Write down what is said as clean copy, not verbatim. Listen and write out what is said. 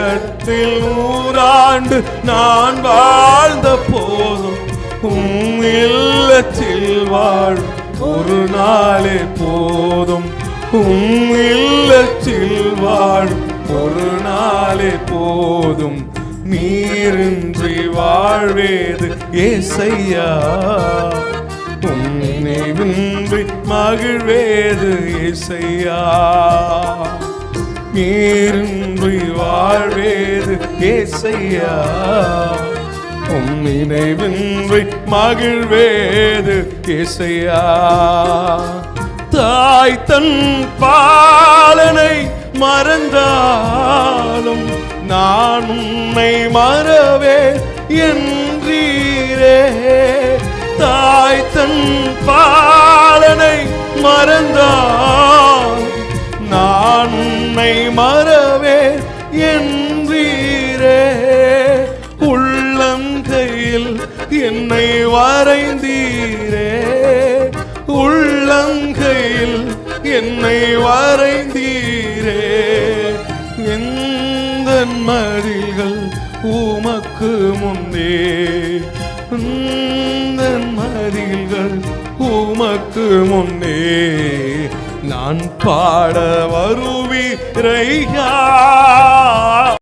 உலகத்தில் 100 ஆண்டு நான் வாழ்ந்த போதும் இல்லத்தில் வாழும் ஒரு நாளே போதும். இல்லத்தில் வாழும் ஒரு நாளே போதும். நீரின்றி வாழ்வேது ஏசையா, நினைவின்றி மகிழ்வேது ஏசையா. நீரின்றி வாழ்வேது ஏசையா, நினைவின்றி மகிழ்வேது ஏசையா. தாய் தன் பாலனை மறந்தாலும் நான் உன்னை மறவே என்றீரே. தாய் தன் பாலனை மறந்தால் நான் உன்னை மறவே என்றீரே. உள்ளங்கையில் என்னை வரைந்தீரே, உள்ளங்கையில் என்னை வரைந்தீரே. எந்த மதில்கள் உமக்கு முன்னே, மதில்கள் உமக்கு முன்னே நான் பாட வருவீரையா.